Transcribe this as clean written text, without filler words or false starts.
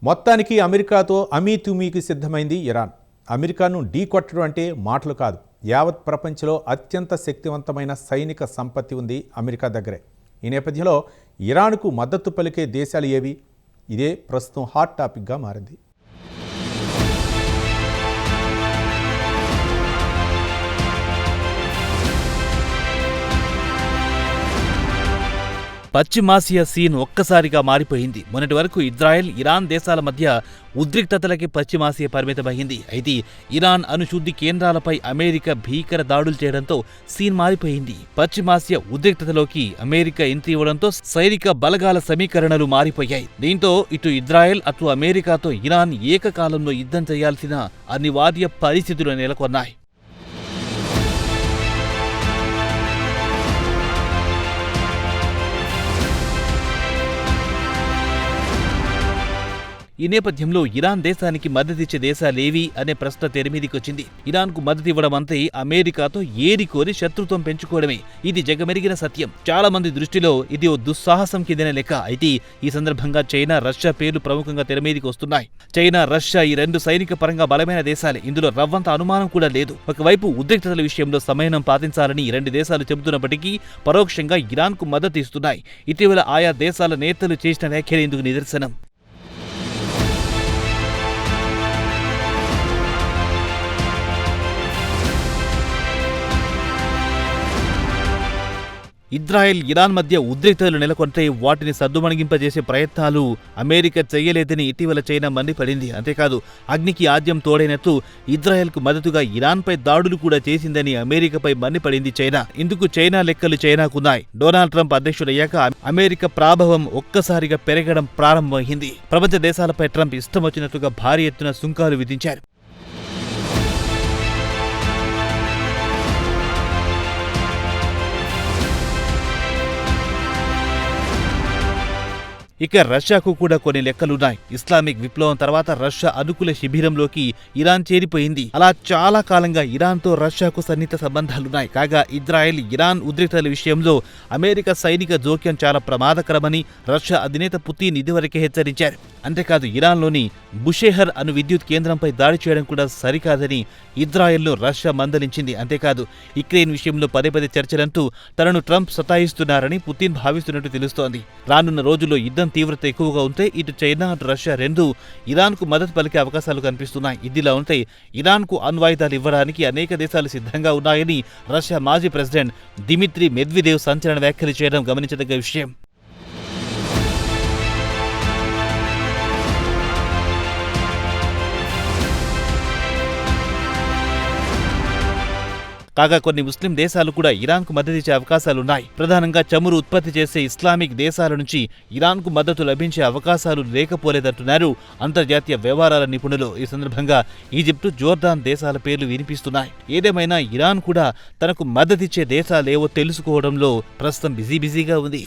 మొత్తానికి అమెరికాతో అమీతుమీకి సిద్ధమైంది ఇరాన్. అమెరికాను ఢీకొట్టడం అంటే మాటలు కాదు. యావత్ ప్రపంచంలో అత్యంత శక్తివంతమైన సైనిక సంపత్తి ఉంది అమెరికా దగ్గరే. ఈ నేపథ్యంలో ఇరాన్కు మద్దతు పలికే దేశాలు ఏవి? ఇదే ప్రస్తుతం హాట్ టాపిక్గా మారింది. పశ్చిమాసియా సీన్ ఒక్కసారిగా మారిపోయింది. మొన్నటి వరకు ఇజ్రాయెల్, ఇరాన్ దేశాల మధ్య ఉద్రిక్తతలకి పశ్చిమాసియా పరిమితమైంది. అయితే ఇరాన్ అణుశుద్ధి కేంద్రాలపై అమెరికా భీకర దాడులు చేయడంతో సీన్ మారిపోయింది. పశ్చిమాసియా ఉద్రిక్తతలోకి అమెరికా ఎంట్రీ ఇవ్వడంతో సైనిక బలగాల సమీకరణలు మారిపోయాయి. దీంతో ఇటు ఇజ్రాయెల్, అటు అమెరికాతో ఇరాన్ ఏకకాలంలో యుద్ధం చేయాల్సిన అనివార్య పరిస్థితులు నెలకొన్నాయి. ఈ నేపథ్యంలో ఇరాన్ దేశానికి మద్దతిచ్చే దేశాలేవి అనే ప్రశ్న తెరమీదికొచ్చింది. ఇరాన్కు మద్దతు ఇవ్వడం అంటే అమెరికాతో ఏరికోరి శత్రుత్వం పెంచుకోవడమే. ఇది జగమెరిగిన సత్యం. చాలా మంది దృష్టిలో ఇది ఓ దుస్సాహసం కిందనే లెక్క. అయితే ఈ సందర్భంగా చైనా, రష్యా పేర్లు ప్రముఖంగా తెరమీదికి వస్తున్నాయి. చైనా, రష్యా ఈ రెండు సైనిక పరంగా బలమైన దేశాలే. ఇందులో రవ్వంత అనుమానం కూడా లేదు. ఒకవైపు ఉద్రిక్తతల విషయంలో సంయమనం పాటించాలని ఈ రెండు దేశాలు చెబుతున్నప్పటికీ పరోక్షంగా ఇరాన్కు మద్దతు ఇస్తున్నాయి. ఇటీవల ఆయా దేశాల నేతలు చేసిన వ్యాఖ్యలు ఇందుకు నిదర్శనం. ఇజ్రాయెల్, ఇరాన్ మధ్య ఉద్రిక్తతలు నెలకొంటే వాటిని సద్దుమణిగింపజేసే ప్రయత్నాలు అమెరికా చేయలేదని ఇటీవల చైనా మండిపడింది. అంతేకాదు, అగ్నికి ఆజ్యం తోడైనట్లు ఇజ్రాయెల్కు మద్దతుగా ఇరాన్పై దాడులు కూడా చేసిందని అమెరికాపై మండిపడింది చైనా. ఇందుకు చైనా లెక్కలు చైనాకున్నాయి. డొనాల్డ్ ట్రంప్ అధ్యక్షుడయ్యాక అమెరికా ప్రాభవం ఒక్కసారిగా పెరగడం ప్రారంభమైంది. ప్రపంచ దేశాలపై ట్రంప్ ఇష్టం వచ్చినట్టుగా భారీ ఎత్తున సుంకాలు విధించారు. ఇక రష్యాకు కూడా కొన్ని లెక్కలున్నాయి. ఇస్లామిక్ విప్లవం తర్వాత రష్యా అనుకూల శిబిరంలోకి ఇరాన్ చేరిపోయింది. అలా చాలా కాలంగా ఇరాన్తో రష్యాకు సన్నిహిత సంబంధాలున్నాయి. కాగా ఇజ్రాయెల్, ఇరాన్ ఉద్రిక్తతల విషయంలో అమెరికా సైనిక జోక్యం చాలా ప్రమాదకరమని రష్యా అధినేత పుతిన్ ఇదివరకే హెచ్చరించారు. అంతేకాదు, ఇరాన్లోని బుషేహర్ అణు విద్యుత్ కేంద్రంపై దాడి చేయడం కూడా సరికాదని ఇజ్రాయెల్ను రష్యా మందలించింది. అంతేకాదు, యుక్రెయిన్ విషయంలో పదే పదే చర్చలంటూ తనను ట్రంప్ సతాయిస్తున్నారని పుతిన్ భావిస్తున్నట్టు తెలుస్తోంది. రానున్న రోజుల్లో యుద్ధం తీవ్రత ఎక్కువగా ఉంటే ఇటు చైనా, అటు రష్యా రెండూ ఇరాన్కు మద్దతు పలికే అవకాశాలు కనిపిస్తున్నాయి. ఇదిలా ఉంటే ఇరాన్కు అణ్వాయుధాలు ఇవ్వడానికి అనేక దేశాలు సిద్ధంగా ఉన్నాయని రష్యా మాజీ ప్రెసిడెంట్ దిమిత్రీ మెద్వెదేవ్ సంచలన వ్యాఖ్యలు చేయడం గమనించదగ్గ విషయం. కాగా కొన్ని ముస్లిం దేశాలు కూడా ఇరాన్కు మద్దతిచ్చే అవకాశాలున్నాయి. ప్రధానంగా చమురు ఉత్పత్తి చేసే ఇస్లామిక్ దేశాల నుంచి ఇరాన్కు మద్దతు లభించే అవకాశాలు లేకపోలేదంటున్నారు అంతర్జాతీయ వ్యవహారాల నిపుణులు. ఈ సందర్భంగా ఈజిప్టు, జోర్డాన్ దేశాల పేర్లు వినిపిస్తున్నాయి. ఏదేమైనా ఇరాన్ కూడా తనకు మద్దతిచ్చే దేశాలేవో తెలుసుకోవడంలో ప్రస్తుతం బిజీగా ఉంది.